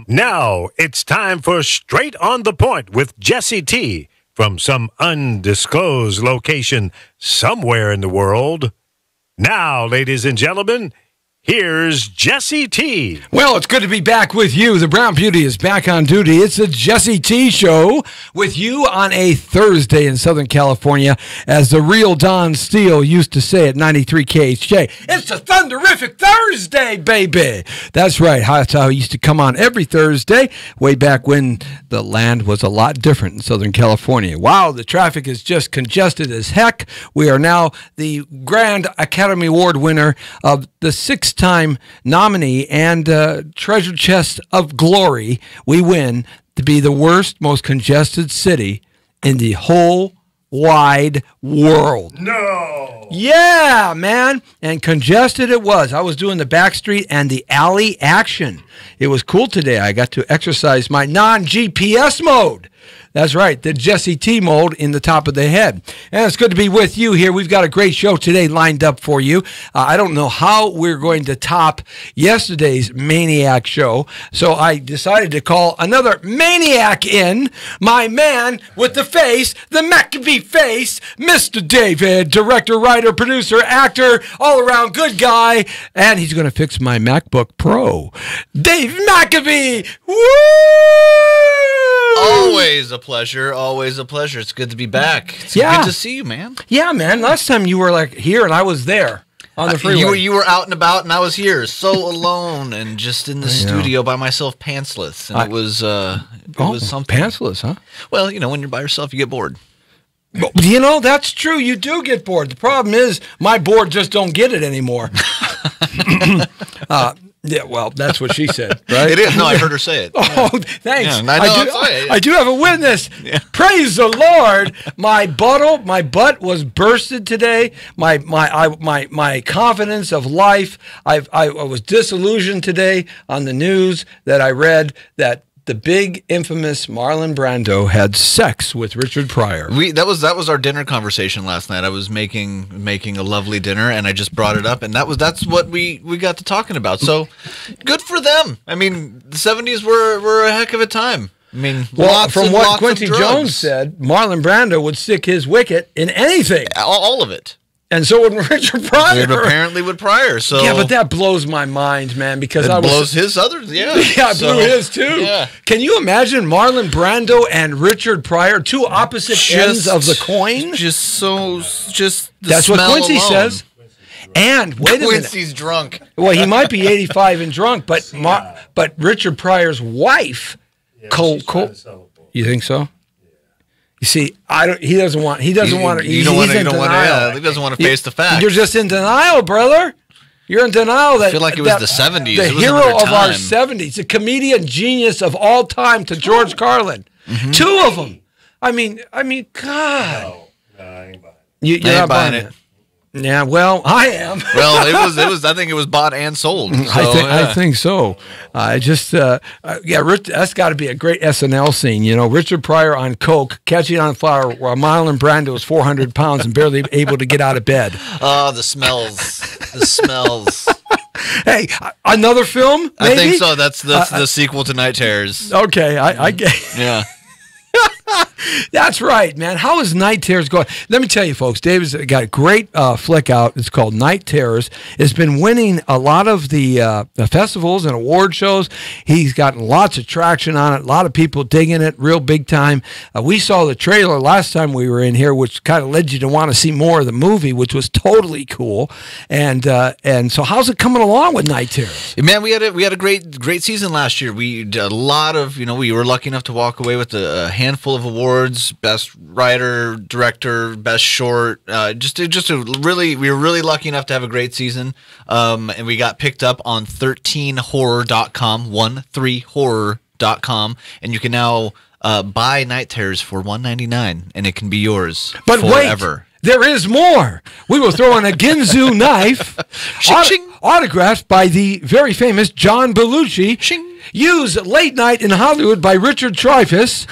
Now it's time for Straight on the Point with Jesse T. from some undisclosed location somewhere in the world. Now, ladies and gentlemen, here's Jesse T. Well, it's good to be back with you. The Brown Beauty is back on duty. It's the Jesse T Show with you on a Thursday in Southern California, as the real Don Steele used to say at 93 KHJ. It's a thunderific Thursday, baby. That's right. That's how he used to come on every Thursday, way back when the land was a lot different in Southern California. Wow, the traffic is just congested as heck. We are now the Grand Academy Award winner of the 6-time nominee and treasure chest of glory. We win to be the worst, most congested city in the whole wide world. No. Yeah, man. And congested it was. I was doing the back street and the alley action. It was cool today. I got to exercise my non-GPS mode. That's right, the Jesse T mode in the top of the head. And it's good to be with you here. We've got a great show today lined up for you. I don't know how we're going to top yesterday's Maniac show, so I decided to call another Maniac in, my man with the face, the Maccabee face, Mr. David, director, writer, producer, actor, all-around good guy, and he's going to fix my MacBook Pro. Dave Maccabee! Woo! Always a pleasure. Always a pleasure. It's good to be back. It's good to see you, man. Yeah, man. Last time you were like here and I was there on the freeway. You were out and about and I was here, so alone and just in the studio by myself, pantsless. And it was something. Pantsless, huh? Well, you know, when you're by yourself, you get bored. You know, that's true. You do get bored. The problem is my board just don't get it anymore. Yeah, well, that's what she said, right? It is. No, I heard her say it. Oh, thanks. Yeah, I do have a witness. Yeah. Praise the Lord. My butt was bursted today. My confidence of life. I was disillusioned today on the news that I read that the big infamous Marlon Brando had sex with Richard Pryor. That was our dinner conversation last night. I was making a lovely dinner and I just brought it up, and that's what we got to talking about. So good for them. I mean, the 70s were a heck of a time. I mean, from what Quincy Jones said, Marlon Brando would stick his wicket in anything. All of it. And so would Richard Pryor. And apparently would Pryor. So yeah, but that blows my mind, man. Because it blows his other. Yeah, yeah, blew his too. Yeah. Can you imagine Marlon Brando and Richard Pryor, two opposite ends of the coin? That's what Quincy says. And wait a minute, Quincy's drunk. Well, he might be 85 and drunk, but Richard Pryor's wife, Cole. You think so? You see, he doesn't want to. He doesn't want to face the facts. You're just in denial, brother. You're in denial. I feel like it was the 70s. The hero of our 70s, the comedian genius of all time, to George Carlin. Mm-hmm. Two of them. I mean, God. No, I ain't buying it. You're not buying it. Yeah, well, I am. Well, it was. I think it was bought and sold. So, I think so. That's got to be a great SNL scene. You know, Richard Pryor on coke, catching on fire, while Marlon Brando is 400 pounds and barely able to get out of bed. Oh, the smells, the smells. Hey, another film? Maybe? I think so. That's the sequel to Night Terrors. Okay, I get. Yeah. That's right, man. How is Night Terrors going? Let me tell you, folks, David's got a great flick out. It's called Night Terrors. It's been winning a lot of the festivals and award shows. He's gotten lots of traction on it. A lot of people digging it, real big time. We saw the trailer last time we were in here, which kind of led you to want to see more of the movie, which was totally cool. And so how's it coming along with Night Terrors? Man, we had a great season last year. We did a lot of, we were lucky enough to walk away with a handful of awards. Best writer, director, best short. We were really lucky enough to have a great season. And we got picked up on 13horror.com, 13horror.com, and you can now buy Night Terrors for $1.99, and it can be yours forever. Wait, there is more. We will throw in a Ginzu knife, autographed by the very famous John Belushi. Used late night in Hollywood by Richard Dreyfuss,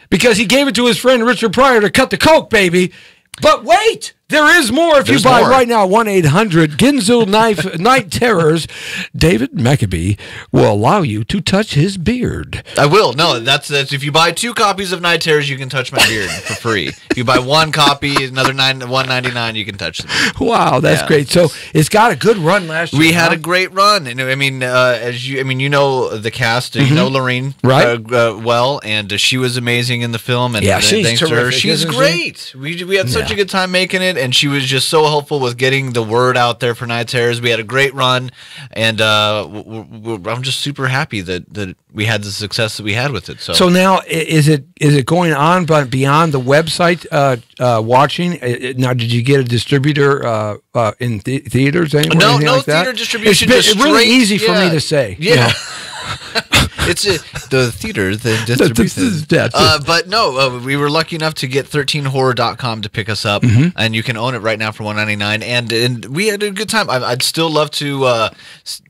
because he gave it to his friend Richard Pryor to cut the coke, baby. But wait, There is more if There's you buy more. right now. 1-800-GINZU Night Terrors. David McAbee will allow you to touch his beard. I will. No, that's if you buy 2 copies of Night Terrors, you can touch my beard for free. If you buy 1 copy, another $1.99, you can touch the beard. Wow, that's great. So it's got a good run last year. We had a great run, and I mean, you know the cast, you know Lorene Right. well, and she was amazing in the film. And Yeah, she's thanks to her, terrific, she's isn't she? great. We had such a good time making it, and she was just so helpful with getting the word out there for Night Terrors. We had a great run, and I'm just super happy that we had the success that we had with it. So now is it going on but beyond the website watching? Now, did you get a distributor in theaters anywhere? no like theater that? distribution. It's really straight- easy for me to say. Yeah. You know? It's the theater, the distribution. But no, we were lucky enough to get 13horror.com to pick us up, and you can own it right now for $1.99. And we had a good time. I'd still love to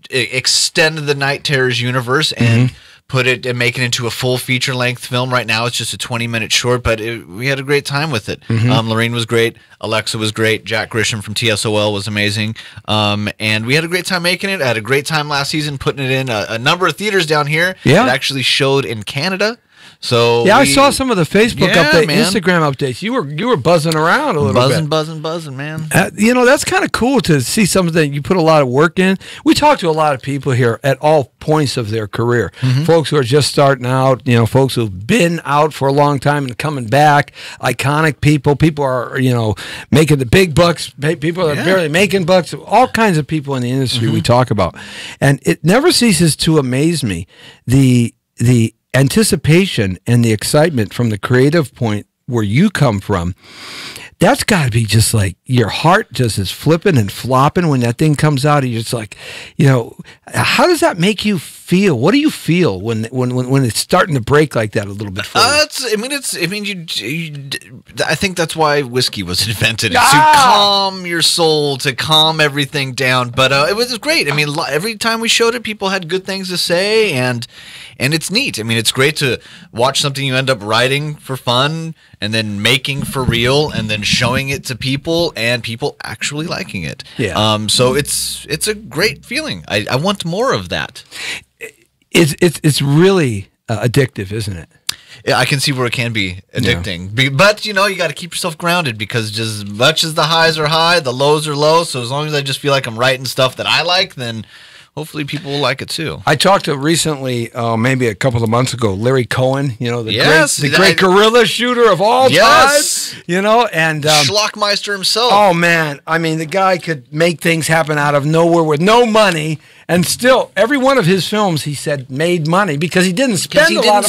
extend the Night Terrors universe and put it and make it into a full feature-length film. Right now, it's just a 20-minute short, but we had a great time with it. Lorene was great. Alexa was great. Jack Grisham from TSOL was amazing. And we had a great time making it. I had a great time last season putting it in a number of theaters down here. Yeah. It actually showed in Canada. So I saw some of the Facebook updates, man. Instagram updates. You were buzzing around a little bit. Buzzing, man. That's kind of cool to see something you put a lot of work in. We talk to a lot of people here at all points of their career. Folks who are just starting out, folks who've been out for a long time and coming back, iconic people. People are, making the big bucks. People are barely making bucks. All kinds of people in the industry we talk about. And it never ceases to amaze me, the anticipation and the excitement from the creative point where you come from. That's got to be just like your heart just is flipping and flopping when that thing comes out. And you're just like, how does that make you feel? What do you feel when it's starting to break like that a little bit for you? I think that's why whiskey was invented, to calm your soul, to calm everything down. But it was great. I mean, every time we showed it, people had good things to say, and it's neat. I mean, it's great to watch something you end up writing for fun and then making for real and then showing it to people and people actually liking it. Yeah. So it's a great feeling. I want more of that. It's really addictive, isn't it? Yeah, I can see where it can be addicting. But, you got to keep yourself grounded, because just as much as the highs are high, the lows are low. So as long as I just feel like I'm writing stuff that I like, then hopefully people will like it too. I talked to recently, maybe a couple of months ago, Larry Cohen, the Yes, great guerrilla shooter of all Yes. time, and Schlockmeister himself. oh man, I mean, the guy could make things happen out of nowhere with no money, and still every one of his films, he said, made money because he didn't spend a lot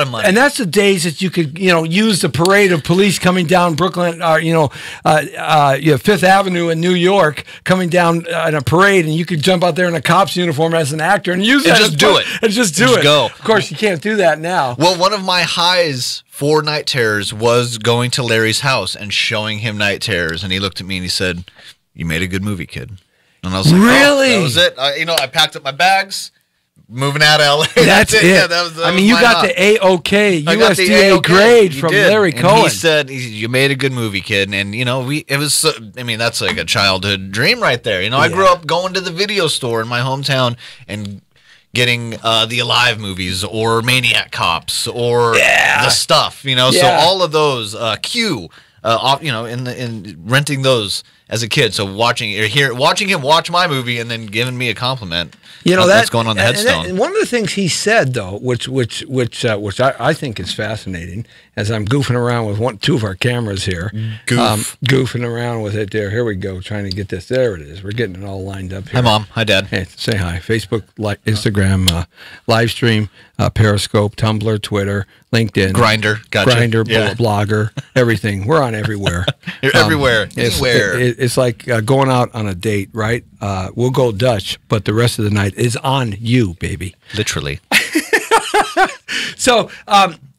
of money. And that's the days that you could, use the parade of police coming down Brooklyn, Fifth Avenue in New York, coming down in a parade, and you could jump out there in a cop's uniform as an actor and use that. Just do it. And just do it. Go. Of course, you can't do that now. Well, one of my highs for Night Terrors was going to Larry's house and showing him Night Terrors, and he looked at me and he said, "You made a good movie, kid." And I was like, really? Oh, that was it. I packed up my bags, moving out of LA. That's it. Yeah, that was you got the A-OK, USDA grade from Larry Cohen. He said, "You made a good movie, kid." And it was. That's like a childhood dream right there. I grew up going to the video store in my hometown and getting the Alive movies or Maniac Cops or The Stuff. So all of those Q. In renting those as a kid, so watching him watch my movie and then giving me a compliment. That's going on the headstone. And one of the things he said, though, which I think is fascinating, as I'm goofing around with two of our cameras here, goofing around with it. Here we go, trying to get this. There it is. We're getting it all lined up here. Hi, Mom. Hi, Dad. Hey, say hi. Facebook, Instagram, live stream, Periscope, Tumblr, Twitter, LinkedIn, Grindr, gotcha. Blogger, everything. We're on everywhere. You're everywhere. It's like going out on a date, right? We'll go Dutch, but the rest of the night is on you, baby. Literally. So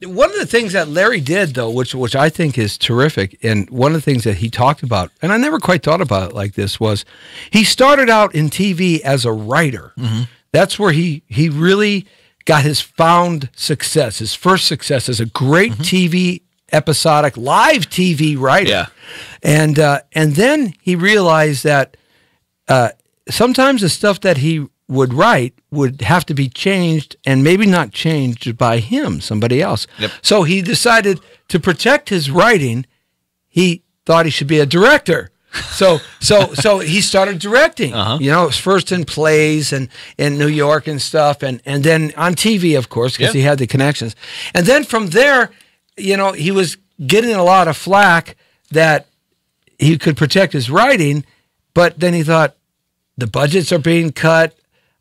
one of the things that Larry did, though, which I think is terrific, and one of the things that he talked about, and I never quite thought about it like this, was he started out in TV as a writer. That's where he really got his first success as a great TV episodic live TV writer. Yeah. And then he realized that sometimes the stuff that he would write would have to be changed, and maybe not changed by him, somebody else. Yep. So he decided to protect his writing. He thought he should be a director. So he started directing. You know, it was first in plays and in New York and stuff, and then on TV, of course, because he had the connections. And then from there, you know, he was getting a lot of flack that he could protect his writing, but then he thought, the budgets are being cut.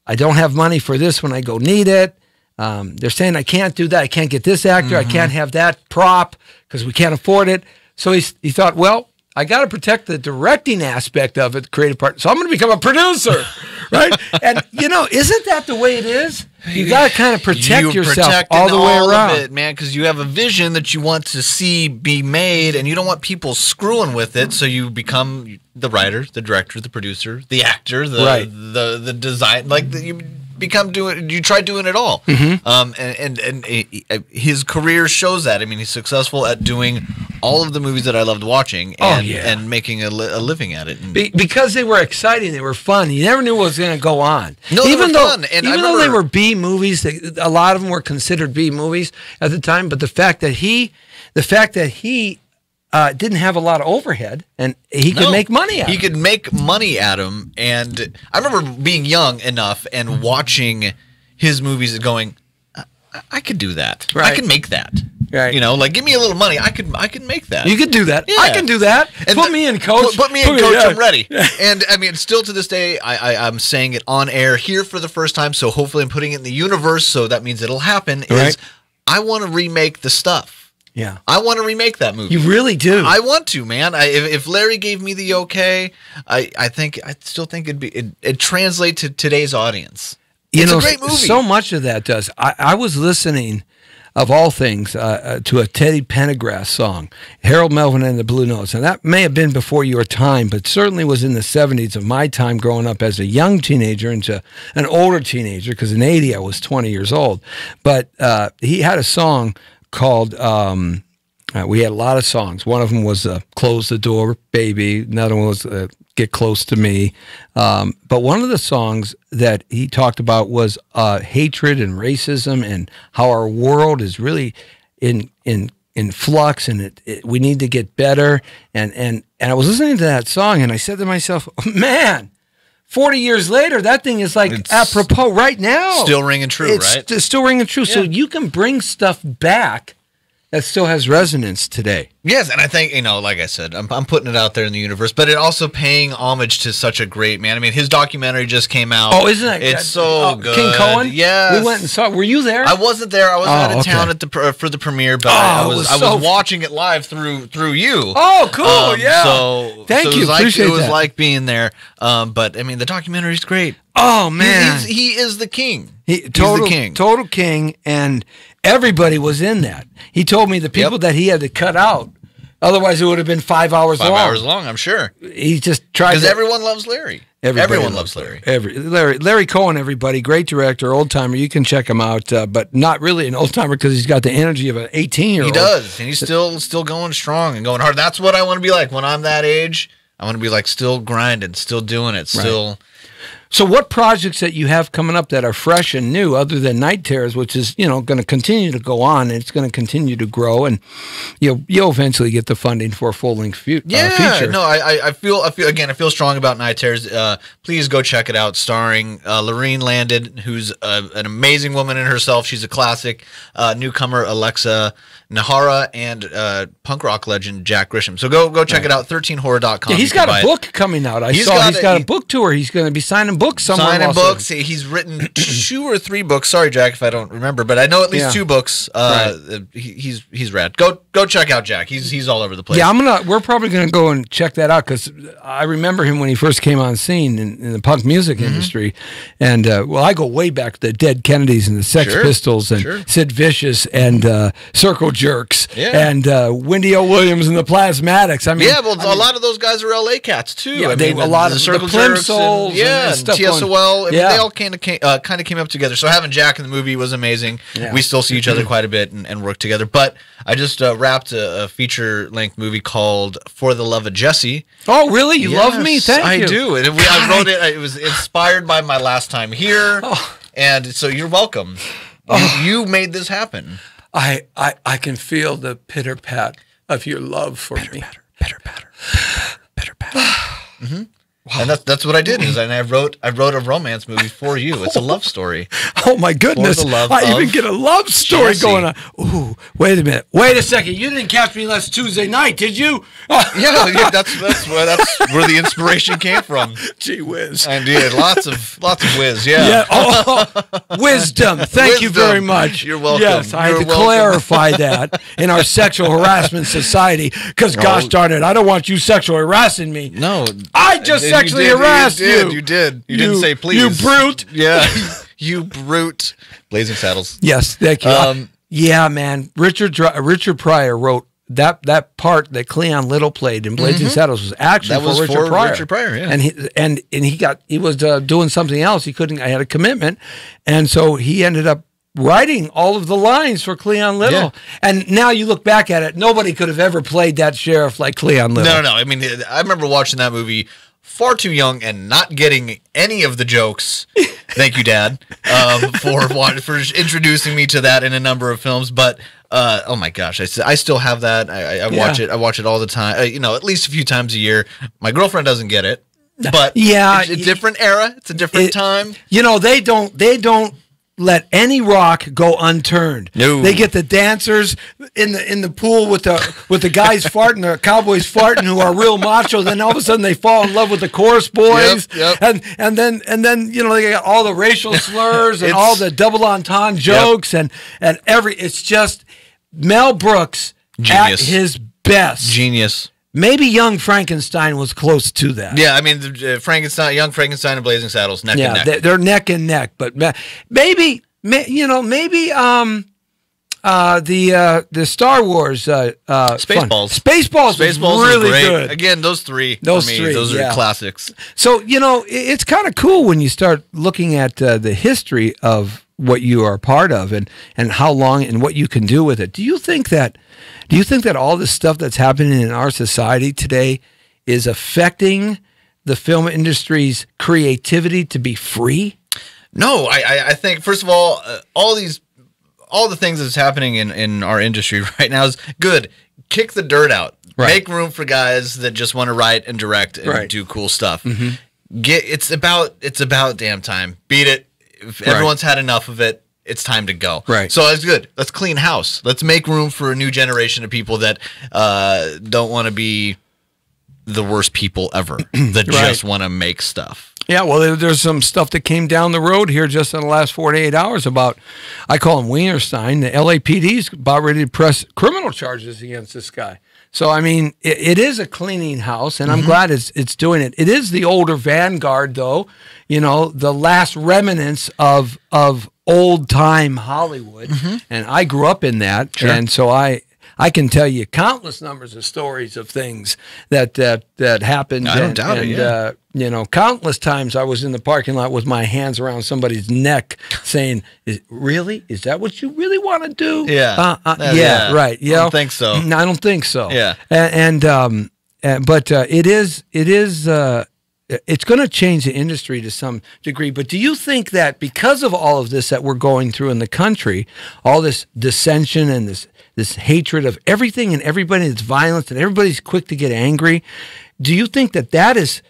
I don't have money for this when I go need it. They're saying I can't do that. I can't get this actor. I can't have that prop because we can't afford it. So he thought, well, I got to protect the directing aspect of it, the creative part. So I'm going to become a producer, right? And, you know, isn't that the way it is? You got to kind of protect yourself all the way around. Of it, man, because you have a vision that you want to see be made, and you don't want people screwing with it. So you become the writer, the director, the producer, the actor, the design. Like you try doing it all. And his career shows that. I mean, he's successful at doing all of the movies that I loved watching and making a living at it. Because they were exciting, they were fun. You never knew what was going to go on. No, even though they were B movies, a lot of them were considered B movies at the time. But the fact that he didn't have a lot of overhead, and he could make money at it. He could make money at him, and I remember being young enough and watching his movies and going, I could do that. Right. I can make that. Right. You know, like give me a little money. I can make that. You could do that. Yeah. I can do that. And put me in, coach. Put me in, coach. I'm ready. And I mean, still to this day, I'm saying it on air here for the first time. So hopefully I'm putting it in the universe. So that means it'll happen. Is I want to remake the stuff. Yeah. I want to remake that movie. You really do. I want to, man. If Larry gave me the okay, I still think it'd translate to today's audience. It's a great movie. So much of that does. I was listening, of all things, to a Teddy Pendergrass song, Harold Melvin and the Blue Notes. And that may have been before your time, but certainly was in the 70s of my time growing up as a young teenager into an older teenager, because in 80 I was 20 years old. But he had a song called, we had a lot of songs. One of them was Close the Door, Baby. Another one was Get Close to Me. But one of the songs that he talked about was hatred and racism, and how our world is really in flux, and we need to get better. And I was listening to that song, and I said to myself, oh, man, 40 years later, that thing is like it's apropos right now. Still ringing true, right? It's still ringing true. Yeah. So you can bring stuff back that still has resonance today. Yes, and I think, you know, like I said, I'm putting it out there in the universe, but it also paying homage to such a great man. I mean, his documentary just came out. Oh, isn't it? It's so good. King Cohen? Yes. We went and saw it. Were you there? I wasn't there. I was out of town for the premiere, but I was watching it live through you. Oh, cool. Yeah. So thank you. It was like being there. But I mean, the documentary is great. Oh man, he is the king. He's the king. Total king, and everybody was in that. He told me the people that he had to cut out, otherwise it would have been 5 hours long. 5 hours long, I'm sure. He just tried because everyone loves Larry. Everyone loves Larry. Larry Cohen, everybody, great director, old timer. You can check him out, but not really an old timer because he's got the energy of an 18-year-old. He does, and he's still going strong and going hard. That's what I want to be like when I'm that age. I want to be like still grinding, still doing it, still. Right. So what projects that you have coming up that are fresh and new, other than Night Terrors, which is, you know, going to continue to go on, and it's going to continue to grow, and you'll eventually get the funding for a full-length feature. No, I feel strong about Night Terrors. Please go check it out. Starring Lorene Landon, who's an amazing woman in herself. She's a classic. Newcomer Alexa Nahara, and punk rock legend Jack Grisham. So go check it out. 13horror.com. Yeah, he's got a book coming out. He's got a book tour. He's going to be signing books somewhere. Signing books. He's written 2 or 3 books. Sorry, Jack, if I don't remember, but I know at least 2 books. He's rad. Go check out Jack. He's all over the place. Yeah, we're probably gonna go and check that out, because I remember him when he first came on scene in the punk music industry, and I go way back to the Dead Kennedys and the Sex Pistols and Sid Vicious and Circle Jerks and Wendy O. Williams and the Plasmatics. I mean, a lot of those guys are LA cats too. Yeah, a lot of the Plimsolls, stuff. TSOL. They all kind of came up together. So having Jack in the movie was amazing. Yeah. We still see each other quite a bit and work together. But I just wrapped a feature-length movie called For the Love of Jesse. Oh, really? You love me? Thank you. I do. And I wrote it. It was inspired by my last time here. Oh. And so you're welcome. You made this happen. I can feel the pitter-pat of your love for me. Pitter-patter. Pitter-patter. Mm-hmm. Wow. And that's what I did. And I wrote a romance movie for you. It's a love story. Oh my goodness! I even get a love story going on. Ooh, wait a minute. Wait a second. You didn't catch me last Tuesday night, did you? Yeah. That's where the inspiration came from. Gee whiz! I did lots of whiz. Yeah. Wisdom. Thank you very much. You're welcome. Yes, I had to clarify that in our sexual harassment society. Because gosh darn it, I don't want you sexually harassing me. No, I just sexually harassed you. You did. You didn't say please. You brute. Yeah. You brute. Blazing Saddles. Yes, thank you. Yeah, man. Richard Pryor wrote that part that Cleon Little played in Blazing Saddles was actually for Richard Pryor. Yeah. And he was doing something else. He couldn't. I had a commitment, and so he ended up writing all of the lines for Cleon Little. Yeah. And now you look back at it, nobody could have ever played that sheriff like Cleon Little. No. I mean, I remember watching that movie far too young and not getting any of the jokes. Thank you, Dad, for introducing me to that in a number of films. But oh my gosh, I still have that. I watch it. I watch it all the time. At least a few times a year. My girlfriend doesn't get it, but it's a different era. It's a different time. They don't let any rock go unturned. No. They get the dancers in the pool with the guys farting, the cowboys farting, who are real macho. Then all of a sudden they fall in love with the chorus boys. Yep. And then they got all the racial slurs and all the double entendre jokes and it's just Mel Brooks Genius. At his best. Genius. Maybe Young Frankenstein was close to that. Yeah, I mean, Young Frankenstein and Blazing Saddles, neck and neck. They're neck and neck. But maybe the Star Wars Spaceballs was really good. Again, those three are classics. So it's kind of cool when you start looking at the history of what you are a part of and how long and what you can do with it. Do you think that all this stuff that's happening in our society today is affecting the film industry's creativity to be free? No, I think, first of all, all the things that's happening in our industry right now is good. Kick the dirt out. Right. Make room for guys that just want to write and direct and do cool stuff. Mm-hmm. It's about damn time. Beat it. If everyone's had enough of it, it's time to go. Right. So that's good. Let's clean house. Let's make room for a new generation of people that don't want to be the worst people ever, that just want to make stuff. Yeah, well, there's some stuff that came down the road here just in the last 48 hours about, I call him Wienerstein. The LAPD's about ready to press criminal charges against this guy. So, I mean, it is a cleaning house, and I'm glad it's doing it. It is the older vanguard, though, the last remnants of old-time Hollywood, and I grew up in that, and so I can tell you countless numbers of stories of things that happened. I don't doubt it, countless times I was in the parking lot with my hands around somebody's neck saying, really? Is that what you really want to do? Yeah. Right. I don't think so. I don't think so. Yeah. But it is it's going to change the industry to some degree. But do you think that because of all of this that we're going through in the country, all this dissension and this hatred of everything and everybody, this violence and everybody's quick to get angry, do you think that is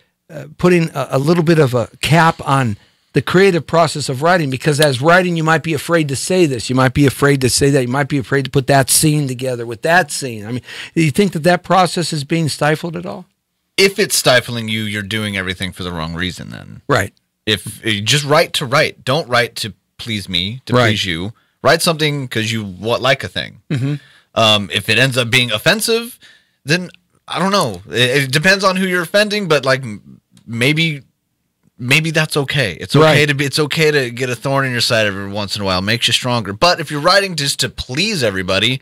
putting a little bit of a cap on the creative process of writing? Because as writing, you might be afraid to say this. You might be afraid to say that. You might be afraid to put that scene together with that scene. I mean, do you think that process is being stifled at all? If it's stifling you, you're doing everything for the wrong reason then. Right. If you just write to write. Don't write to please me, to please you. Write something because you like a thing. If it ends up being offensive, then I don't know. It depends on who you're offending, but like maybe that's okay. It's okay to get a thorn in your side every once in a while. It makes you stronger. But if you're writing just to please everybody,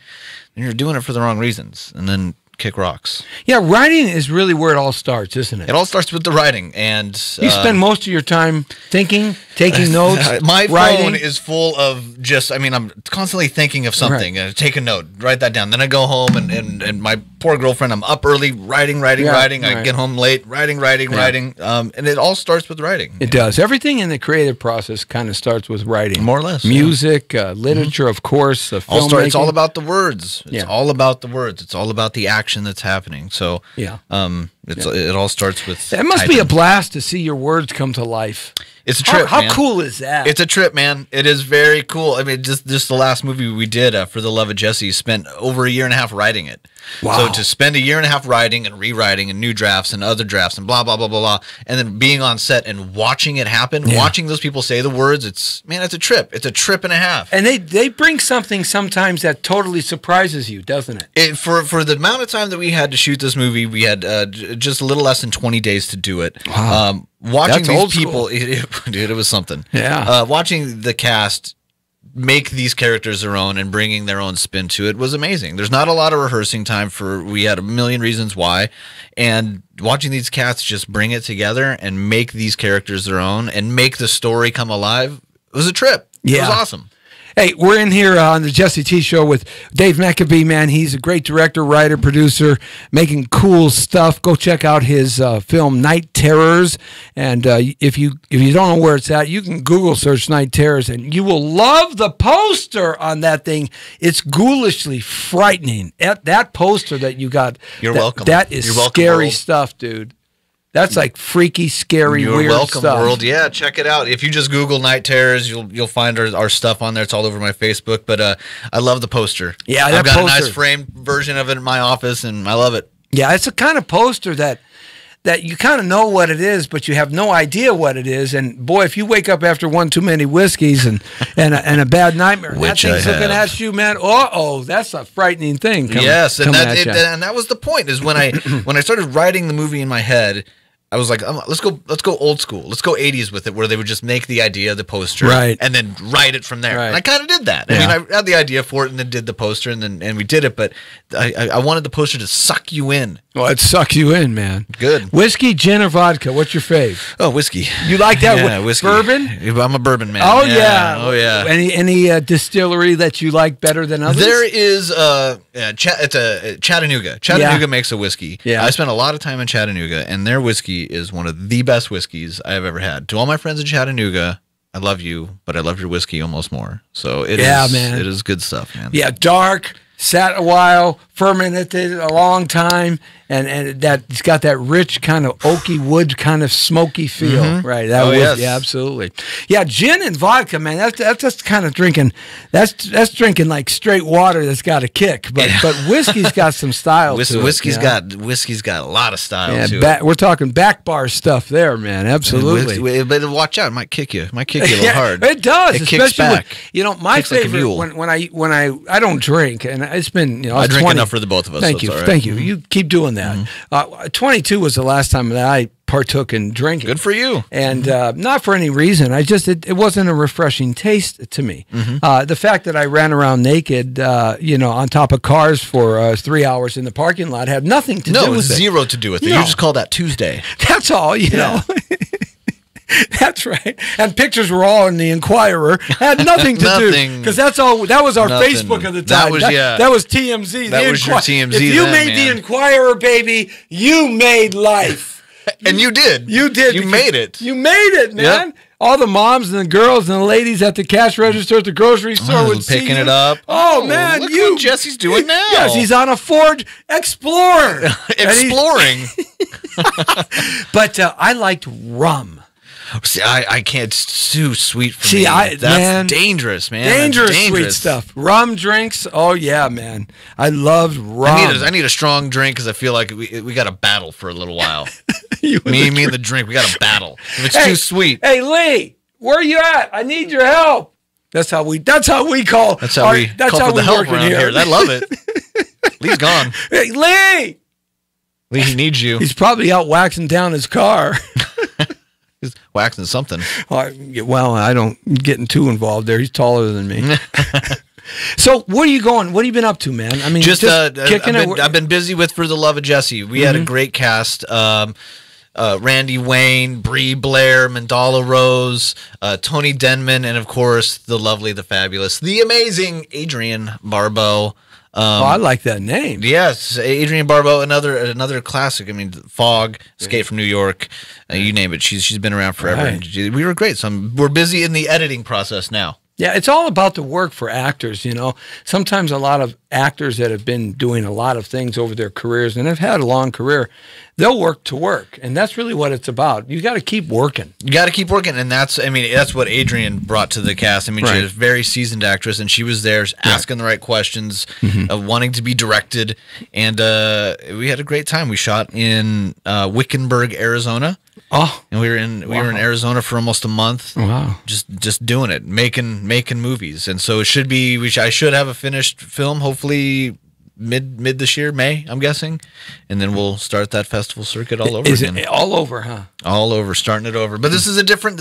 then you're doing it for the wrong reasons. And then kick rocks. Yeah, writing is really where it all starts, isn't it? It all starts with the writing, and you spend most of your time thinking, taking notes. My writing. phone is full of I'm constantly thinking of something. Right. Take a note, write that down. Then I go home, and my poor girlfriend, I'm up early, writing. I get home late, writing. And it all starts with writing. It does. Everything in the creative process kind of starts with writing. More or less. Music, literature, of course, filmmaking. It's all about the words. It's Yeah. all about the words. It's all about the action that's happening. So Yeah. it all starts with. It must be a blast to see your words come to life. It's a trip. How man. cool is that? It's a trip, man. It is very cool. I mean, just the last movie we did, For the Love of Jesse, spent over 1.5 years writing it. Wow. So to spend 1.5 years writing and rewriting and new drafts and other drafts and blah, blah, blah, blah, blah, and then being on set and watching it happen, watching those people say the words, it's a trip. It's a trip and a half. And they bring something sometimes that totally surprises you, doesn't it? For the amount of time that we had to shoot this movie, we had just a little less than 20 days to do it. Wow. Watching That's these old people, dude, it was something. Yeah. Watching the cast make these characters their own and bringing their own spin to it was amazing. There's not a lot of rehearsing time we had a million reasons why, and watching these cats just bring it together and make these characters their own and make the story come alive, it was a trip. It was awesome. Hey, we're in here on the Jesse T Show with Dave McAbee, man. He's a great director, writer, producer, making cool stuff. Go check out his film Night Terrors. And if you don't know where it's at, you can Google search Night Terrors, and you will love the poster on that thing. It's ghoulishly frightening. That poster that you got. You're welcome. That is scary stuff, dude. That's like freaky, scary, You're weird welcome, stuff. world. Yeah, check it out. If you just Google Night Terrors, you'll find our stuff on there. It's all over my Facebook. But I love the poster. Yeah, I've that got poster. a nice framed version of it in my office, and I love it. Yeah, it's a kind of poster that you kind of know what it is, but you have no idea what it is. And boy, if you wake up after one too many whiskeys and a bad nightmare, Which that thing's I looking have. at you, man. That's a frightening thing. Yes, and coming at ya. and that was the point. Is when I started writing the movie in my head, I was like, let's go old school. Let's go 80s with it, where they would just make the idea, the poster, Right. and then write it from there. Right. And I kind of did that. I Yeah. mean, I had the idea for it, and then did the poster, and we did it. But I wanted the poster to suck you in. Well, it sucks you in, man. Good. Whiskey, gin, or vodka? What's your fave? Oh, whiskey. You like that? Yeah, whiskey. Bourbon? I'm a bourbon man. Oh yeah. Oh yeah. Any distillery that you like better than others? There is it's a Chattanooga. Chattanooga makes a whiskey. Yeah. I spent a lot of time in Chattanooga, and their whiskey is one of the best whiskeys I have ever had. To all my friends in Chattanooga, I love you, but I love your whiskey almost more. So man. It is good stuff, man. Yeah, dark, sat a while, fermented a long time, and that it's got that rich kind of oaky wood kind of smoky feel, right? That yes. Yeah, absolutely. Yeah, gin and vodka, man. That's just kind of drinking. That's drinking like straight water that's got a kick, but whiskey's got some style. to it, Whiskey's got a lot of style to it. We're talking back bar stuff there, man. Absolutely. But watch out, it might kick you. It might kick you a little hard. It does. It kicks especially back. My Kicks like a favorite mule. when I don't drink, and it's been I drink enough for the both of us. Thank so you, it's all right. thank you. You keep doing that. 22 was the last time that I partook in drinking. Good for you. And not for any reason. It wasn't a refreshing taste to me. The fact that I ran around naked, on top of cars for 3 hours in the parking lot had nothing to do with it. Zero to do with it. No. You just call that Tuesday. That's all, you know. That's right. And pictures were all in the Inquirer. Had nothing to do because that's all. That was our Facebook of the time. That was TMZ. That was your TMZ. If you then, made man. the Inquirer, baby, you made life. And you did. You did. You made it. You made it, man. Yep. All the moms and the girls and the ladies at the cash register at the grocery store would see picking you. it up. Oh man, look what Jesse's doing now. Yes, he's on a Ford Explorer. Exploring. But I liked rum. See, I can't. It's too sweet for See, me. that's dangerous, man. Dangerous, That's sweet stuff. Rum drinks. Oh yeah, man. I loved rum. I need a strong drink because I feel like we got to battle for a little while. me and the drink, we got to battle. If it's too sweet. Hey Lee, where are you at? I need your help. That's how we call. That's how we call for the help around here. I love it. Lee's gone. Hey Lee. Lee, he needs you. He's probably out waxing down his car. He's waxing something. Well, I don't getting too involved there. He's taller than me. So what are you going? What have you been up to, man? I mean, just kicking it. I've been busy with For the Love of Jesse. We had a great cast. Randy Wayne, Brie Blair, Mandala Rose, Tony Denman, and of course the lovely, the fabulous, the amazing Adrienne Barbeau. I like that name. Yes, Adrienne Barbeau, another classic. I mean, Fog, Escape from New York, you name it. She's been around forever. Right. And we were great. So we're busy in the editing process now. Yeah, it's all about the work for actors, you know. Sometimes a lot of actors that have been doing a lot of things over their careers and have had a long career, they'll work to work. And that's really what it's about. You got to keep working. You got to keep working. And that's what Adrienne brought to the cast. I mean, Right. she's a very seasoned actress, and she was there asking the right questions, wanting to be directed. And we had a great time. We shot in Wickenburg, Arizona. Oh, And we were in Arizona for almost a month. wow. Just doing it, making movies. And so it should be I should have a finished film hopefully mid this year, May, I'm guessing. And then we'll start that festival circuit all over again. It all over, huh? All over, starting it over. But this is a different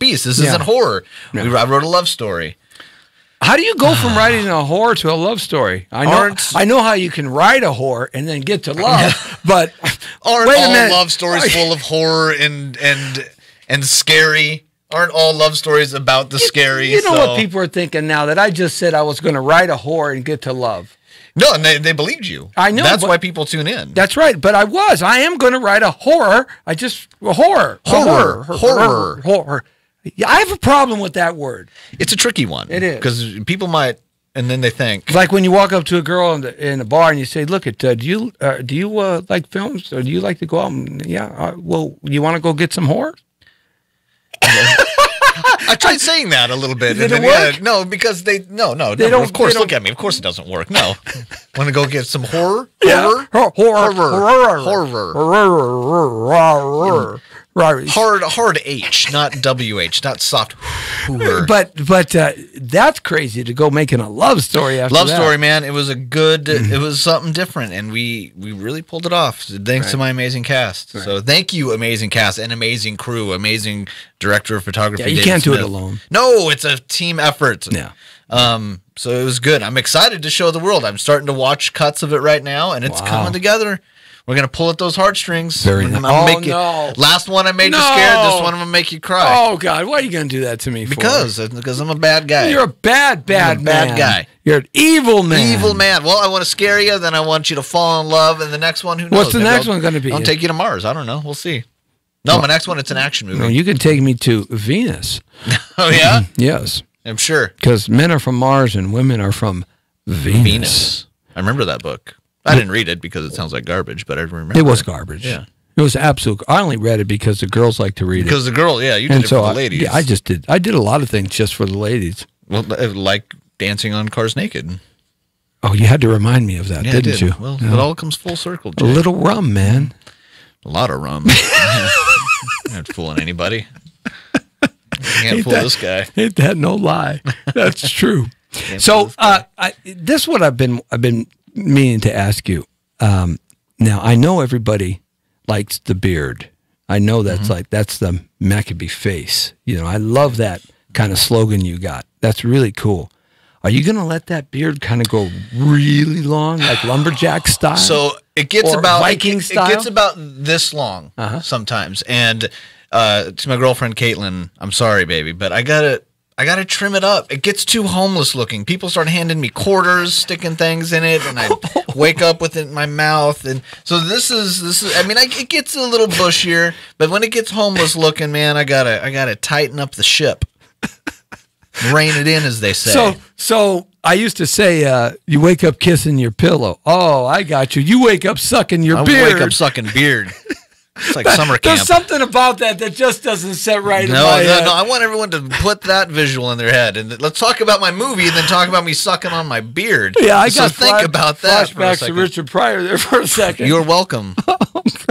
beast. This isn't horror. Yeah. I wrote a love story. How do you go from writing a horror to a love story? I know how you can write a horror and then get to love, but Aren't wait a all minute. love stories full of horror and scary? Aren't all love stories about the scary? You know what people are thinking now that I just said I was going to write a horror and get to love. No, and they believed you. I know, That's but- why people tune in. That's right, but I am going to write a horror. Horror. Yeah, I have a problem with that word. It's a tricky one. It is. Because people might, and then they think. It's like when you walk up to a girl in a bar and you say, "Look, do you like films, or do you like to go out and well, you want to go get some horror?" I tried saying that a little bit. Did and it then, work? no, because they don't. Of course, look at me. Of course, it doesn't work. No, want to go get some horror? Yeah. Horror. Right. Hard H, not WH, not soft. Horror. But that's crazy to go making a love story after Love that. story, man. It was a good. It was something different, and we really pulled it off. Thanks to my amazing cast. Right. So thank you, amazing cast and amazing crew, amazing director of photography. Yeah, you David can't do it Smith. alone. No, it's a team effort. Yeah. So it was good. I'm excited to show the world. I'm starting to watch cuts of it right now, and it's Wow. coming together. We're gonna pull at those heartstrings. Very I'm nice. gonna Oh, make you, no. Last one I made you No. scared. This one I'm gonna make you cry. Oh God, why are you going to do that to me for? Because I'm a bad guy. You're a bad I'm a bad man. guy. You're an evil man. Evil man. Well, I want to scare you, then I want you to fall in love, and the next one, who knows? What's the Maybe next one gonna be? I'll take you to Mars. I don't know. We'll see. No, my next one, it's an action movie. No, you can take me to Venus. Oh, yeah? Yes, I'm sure. because men are from Mars and women are from Venus. I remember that book. I didn't read it because it sounds like garbage, but I remember. It was garbage. Yeah. It was absolute. I only read it because the girls like to read it. Because the girl, yeah, you did And it so for the ladies. I just did. I did a lot of things just for the ladies. Well, like dancing on Cars Naked. Oh, you had to remind me of that, Yeah, didn't I did. you? Well, Yeah. it all comes full circle, A Jay. little rum, man. A lot of rum. I'm not fooling anybody. Can't fool this guy. Ain't that no lie? That's true. So, this is what I've been meaning to ask you. Now I know everybody likes the beard. I know that's that's the Maccabee face. You know, I love that kind of slogan you got. That's really cool. Are you going to let that beard kind of go really long, like lumberjack style? So it gets Or about Viking style? It gets about this long sometimes. And to my girlfriend Caitlin, I'm sorry, baby, but I gotta trim it up. It gets too homeless looking. People start handing me quarters, sticking things in it, and I wake up with it in my mouth. And so this is. I mean, it gets a little bushier, but when it gets homeless looking, man, I gotta tighten up the ship, rein it in, as they say. So I used to say, you wake up kissing your pillow. Oh, I got you. You wake up sucking your I beard. wake up sucking beard. It's like summer camp. There's something about that just doesn't set right in my No, head. I want everyone to put that visual in their head, and let's talk about my movie, and then talk about me sucking on my beard. Yeah, I so got think about that for a flashbacks to second. Richard Pryor there for a second. You're welcome,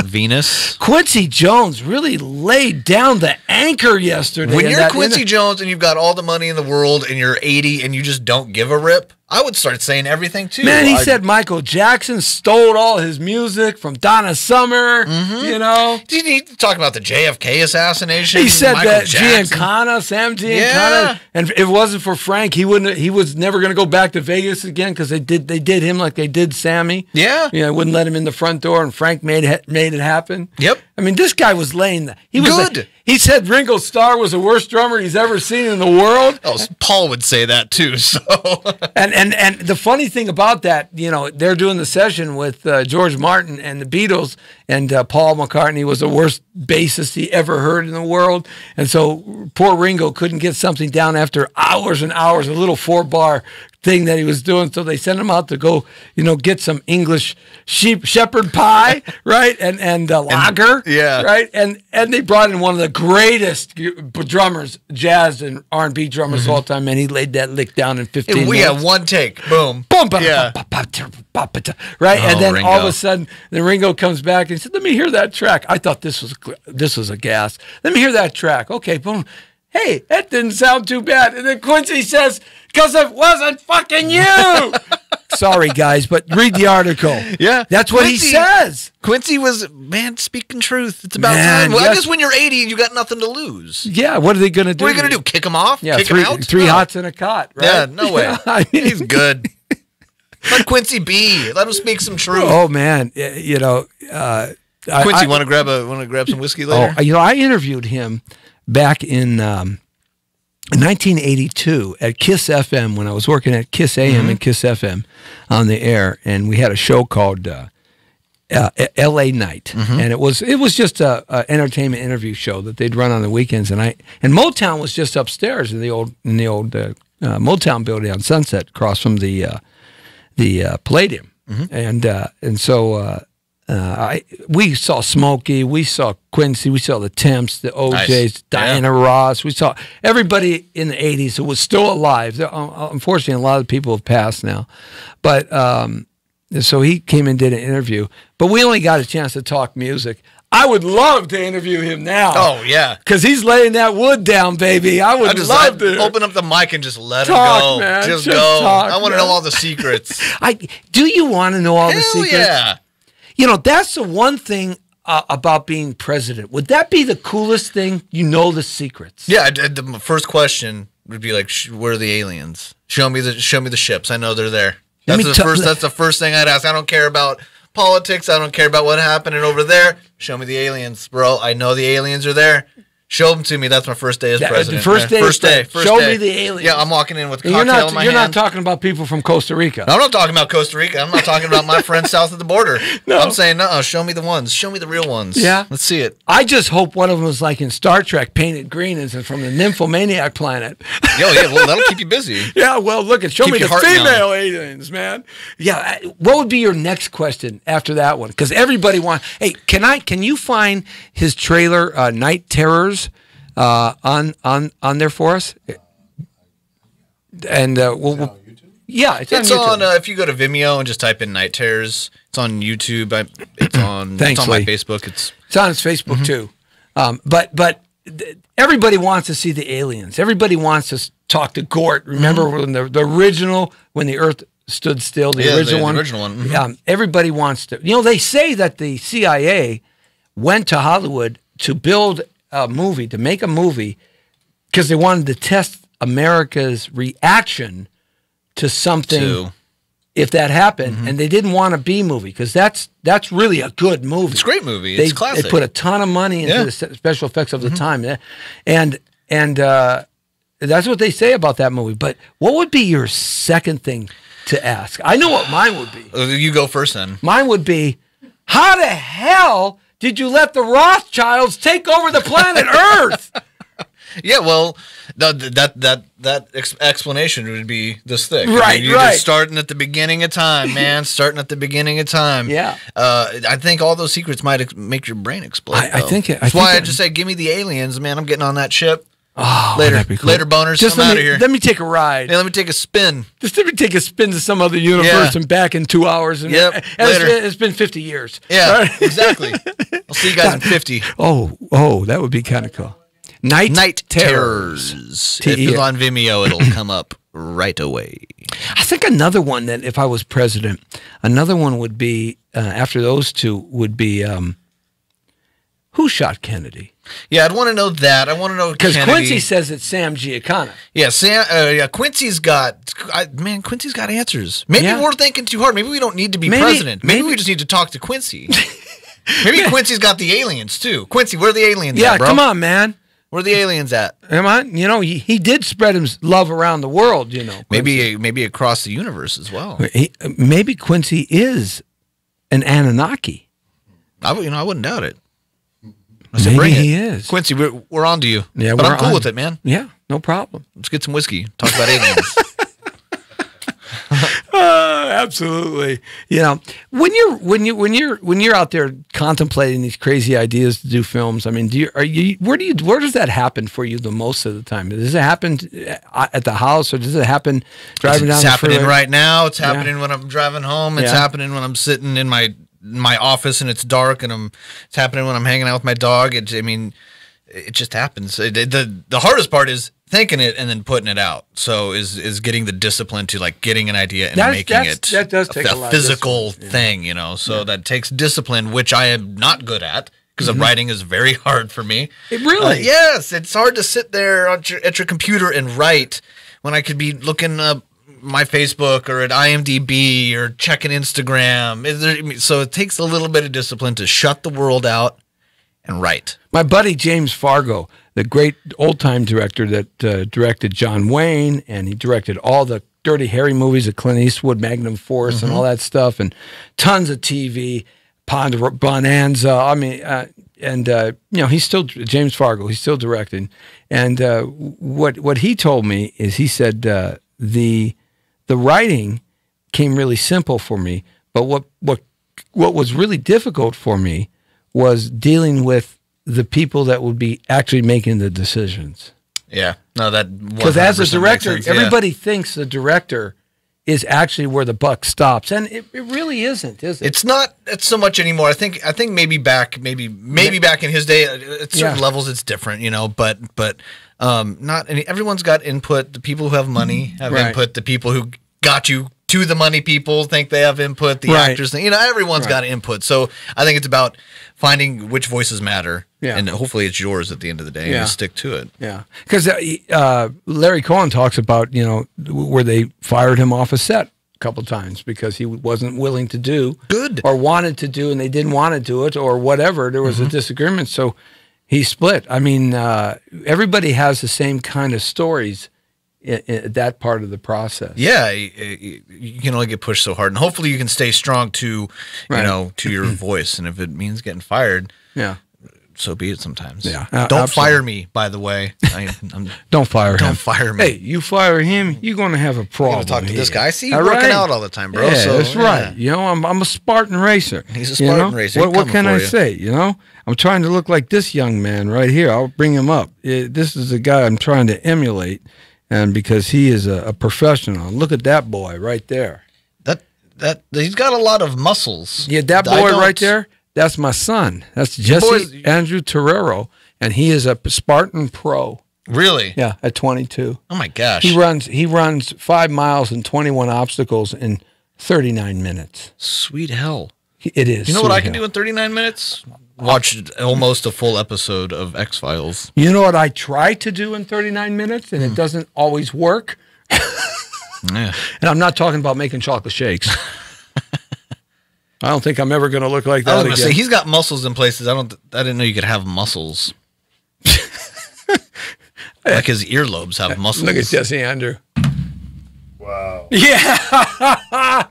Venus. Quincy Jones really laid down the anchor yesterday. When you're Quincy Jones and you've got all the money in the world and you're 80 and you just don't give a rip, I would start saying everything too. Man, he said Michael Jackson stole all his music from Donna Summer. You know, did he talk about the JFK assassination? He said Michael that Jackson? Sam Giancana, and if it wasn't for Frank, he wouldn't. He was never going to go back to Vegas again because they did him like they did Sammy. Yeah, you know, wouldn't let him in the front door, and Frank made it happen. Yep. I mean, this guy was laying that. He was good. He said Ringo Starr was the worst drummer he's ever seen in the world. Oh, Paul would say that too. So, and the funny thing about that, you know, they're doing the session with George Martin and the Beatles, and Paul McCartney was the worst bassist he ever heard in the world, and so poor Ringo couldn't get something down after hours and hours, a little 4-bar thing that he was doing. So they sent him out to go, you know, get some English shepherd pie, right, and lager, yeah, right, and they brought in one of the greatest drummers, jazz and R&B drummers of all time, and he laid that lick down in 15 minutes. We have one take, boom, yeah, right, and then Ringo. all of a sudden, the Ringo comes back and said, "Let me hear that track." I thought this was a gas. Let me hear that track. Okay, boom. Hey, that didn't sound too bad. And then Quincy says, "Because it wasn't fucking you." Sorry, guys, but read the article. Yeah. That's what Quincy, he says. Quincy was, man, speaking truth. It's about time. Well, I guess when you're 80 and you got nothing to lose. Yeah, what are they going to do? What are you going to do? Kick him off? Yeah, Kick three, him out? three hots in a cot, right? Yeah, no way. I mean, he's good. Let Quincy be. Let him speak some truth. Oh, man. You know. Quincy, want to grab some whiskey later? Oh, you know, I interviewed him back in 1982 at Kiss FM when I was working at Kiss AM and Kiss FM on the air, and we had a show called L.A. Night, and it was just a entertainment interview show that they'd run on the weekends, and Motown was just upstairs in the old Motown building on Sunset, across from the Palladium, and so. We saw Smokey, we saw Quincy, we saw the Temps, the OJs, Diana Ross. We saw everybody in the 80s who was still alive. Unfortunately, a lot of people have passed now. But so he came and did an interview. But we only got a chance to talk music. I would love to interview him now. Oh, yeah. Because he's laying that wood down, baby. I would love to. Open up the mic and just let talk, him go. Man. Just go. Talk, I want to know all the secrets. Do you want to know all the Hell secrets? Yeah. You know, that's the one thing about being president. Would that be the coolest thing? You know the secrets. Yeah, the first question would be like, "Where are the aliens? Show me the ships. I know they're there." That's the first thing I'd ask. I don't care about politics. I don't care about what happening over there. Show me the aliens, bro. I know the aliens are there. Show them to me. That's my first day as president. First day. Show me the aliens. Yeah, I'm walking in with a cocktail in my hand. You're not talking about people from Costa Rica. No, I'm not talking about Costa Rica. I'm not talking about my friends south of the border. No. I'm saying, no, show me the ones. Show me the real ones. Yeah. Let's see it. I just hope one of them is like in Star Trek, painted green, and from the nymphomaniac planet. Yeah, well, that'll keep you busy. Yeah, well, look, show me the female aliens, man. Yeah, what would be your next question after that one? Because everybody wants. Hey, can you find his trailer, Night Terrors? On there for us, and yeah, it's on YouTube. If you go to Vimeo and just type in Night Terrors, it's on YouTube. It's on my Facebook. It's on his Facebook too. But everybody wants to see the aliens. Everybody wants to talk to Gort. Remember when the original, when the Earth stood still, the original one. Everybody wants to. You know, they say that the CIA went to Hollywood to build a movie, to make a movie, because they wanted to test America's reaction to something if that happened, and they didn't want a B movie, because that's really a good movie. It's a great movie. It's classic. They put a ton of money into the special effects of the time, and that's what they say about that movie. But what would be your second thing to ask? I know what mine would be. You go first, then. Mine would be, how the hell did you let the Rothschilds take over the planet Earth? Yeah, well, that explanation would be this thick. Right, you're just starting at the beginning of time, man. Starting at the beginning of time. Yeah. I think all those secrets might make your brain explode. That's why I just say, give me the aliens, man. I'm getting on that ship. Oh, later, that'd be cool. Later, boners. I'm out of here. Let me take a ride. Yeah, let me take a spin. Just let me take a spin to some other universe and back in 2 hours. And later. It's been 50 years. Yeah, right? Exactly. I'll see you guys in 50. Oh, that would be kind of cool. Night Terrors. If it's on Vimeo, it'll come up right away. I think another one that if I was president, another one would be, after those two, would be who shot Kennedy? Yeah, I'd want to know that. I want to know because Quincy says it's Sam Giancana. Yeah, Quincy's got Quincy's got answers. Maybe we're thinking too hard. Maybe we don't need to be president. Maybe we just need to talk to Quincy. Maybe Quincy's got the aliens too. Quincy, where are the aliens at, bro? Come on, man. Where are the aliens at? Come on. You know, he did spread his love around the world, you know. Maybe across the universe as well. Maybe Quincy is an Anunnaki. I wouldn't doubt it. Maybe he is. Quincy, we're on to you. Yeah, but I'm cool with it, man. Yeah, no problem. Let's get some whiskey. Talk about aliens. Absolutely. You know, when you're out there contemplating these crazy ideas to do films, I mean, where does that happen for you the most of the time? Does it happen at the house, or does it happen driving down the freeway? It's happening right now. It's happening when I'm driving home. It's happening when I'm sitting in my office and it's dark, and it's happening when I'm hanging out with my dog. It just happens. The hardest part is thinking it and then putting it out. So is getting the discipline to like getting an idea and making it that does take a physical thing, you know. So that takes discipline, which I am not good at because writing is very hard for me. It really? Yes, it's hard to sit there at your computer and write when I could be looking up my Facebook or at IMDb or checking Instagram. So it takes a little bit of discipline to shut the world out and write. My buddy James Fargo, the great old-time director that directed John Wayne, and he directed all the Dirty Harry movies of Clint Eastwood, Magnum Force, and all that stuff, and tons of TV, Bonanza. I mean, you know, he's still James Fargo. He's still directing, and what he told me is he said the writing came really simple for me, but what was really difficult for me was dealing with the people that would be actually making the decisions. Yeah, no, that because as a director, everybody thinks the director is actually where the buck stops, and it really isn't, is it? It's not so much anymore. I think maybe back in his day, at certain levels, it's different, you know. But not any. Everyone's got input. The people who have money have input. The people who got you to the money people think they have input. The actors, you know, everyone's got input. So I think it's about finding which voices matter, and hopefully it's yours at the end of the day, and you stick to it. Yeah, because Larry Cohen talks about, you know, where they fired him off a set a couple times because he wasn't willing to do or wanted to do, and they didn't want to do it or whatever. There was a disagreement, so he split. I mean, everybody has the same kind of stories in that part of the process. Yeah, you can only get pushed so hard, and hopefully you can stay strong to, you know, to your voice. And if it means getting fired, so be it. Sometimes, Don't fire me, by the way. Don't fire him. Don't fire me. Hey, you fire him, you're going to have a problem. I'm gonna talk to this guy. I see you working out all the time, bro. Yeah, so, that's right. You know, I'm a Spartan racer. He's a Spartan racer. What can I say? You know, I'm trying to look like this young man right here. I'll bring him up. This is the guy I'm trying to emulate. And because he is a professional. Look at that boy right there. That he's got a lot of muscles. Yeah, that boy right there, that's my son. That's Jesse Andrew Torrero, and he is a Spartan pro. Really? Yeah, at 22. Oh my gosh. He runs 5 miles and 21 obstacles in 39 minutes. Sweet hell. It is. You know what I can do in 39 minutes? Watch almost a full episode of X-Files. You know what I try to do in 39 minutes, and it doesn't always work? And I'm not talking about making chocolate shakes. I don't think I'm ever going to look like that again. Say, he's got muscles in places. I didn't know you could have muscles. Like his earlobes have muscles. Look at Jesse Andrew. Wow. Yeah.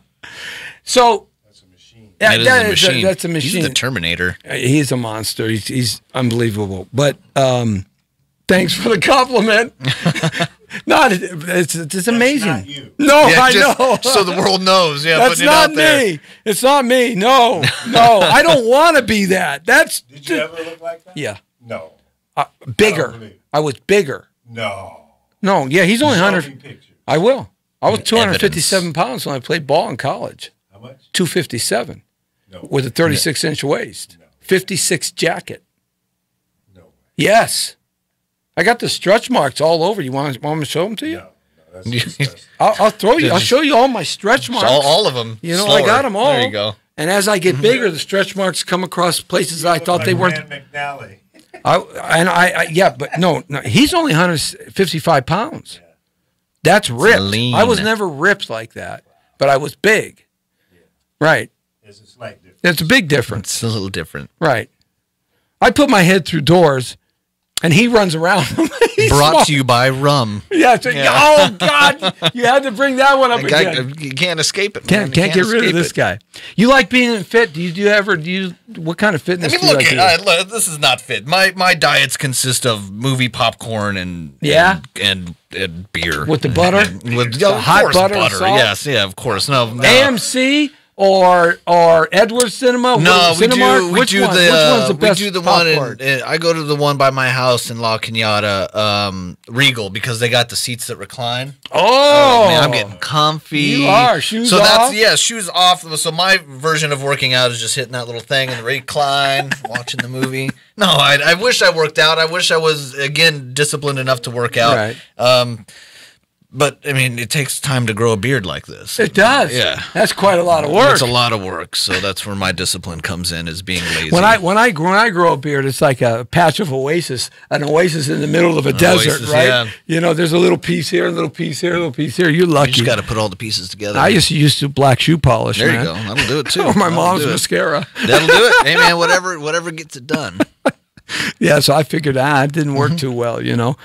So... That is a machine. That's a machine. He's the Terminator. He's a monster. He's unbelievable. But thanks for the compliment. No, it's amazing. Not you. No, I know. So the world knows. Yeah, that's not me. It's not me. No, I don't want to be that. Did you ever look like that? Yeah. No. Bigger. I was bigger. No. Yeah, he's only 100. I will. I was 257 Evidence. pounds when I played ball in college. How much? 257. No. With a 36-inch waist. No. 56 jacket. No way. Yes. I got the stretch marks all over. You want me to show them to you? No, that's disgusting. I'll throw you. I'll show you all my stretch marks. All of them. You know, slower. I got them all. There you go. And as I get bigger, the stretch marks come across places I thought they weren't. McNally. Yeah, but no, he's only 155 pounds. That's ripped. lean. I was never ripped like that, but I was big. Right. There's a slight difference. It's a big difference. It's a little different. Right. I put my head through doors, and he runs around. He's Brought smart. to you by rum. Yeah, oh, God. You had to bring that one up again. You can't escape it. Can't get rid of this guy. You like being fit? What kind of fitness do you like? Look, this is not fit. My diets consist of movie popcorn and beer. With the butter? With The hot butter and salt? Yes, yeah, of course. No. AMC or Edwards Cinema? No, we Cinemark? do Which the one? Which one's the best we do the popcorn? one I go to the one by my house in La Cañada, Regal, because they got the seats that recline. Oh, man, I'm getting comfy. You are. Shoes so off? Shoes off. So my version of working out is just hitting that little thing in the recline, watching the movie. No, I wish I worked out. I wish I was, again, disciplined enough to work out. Right. But I mean, it takes time to grow a beard like this. It does. Yeah. That's quite a lot of work. It's a lot of work. So that's where my discipline comes in, is being lazy. When I grow a beard, it's like a patch of an oasis in the middle of a desert, oasis, right? yeah. You know, there's a little piece here, a little piece here, a little piece here. You're lucky. You just got to put all the pieces together. I used to use black shoe polish. There man. you go. That'll do it too. Or my That'll mom's do it. mascara. That'll do it. Hey man, whatever gets it done. Yeah, so I figured it didn't work too well,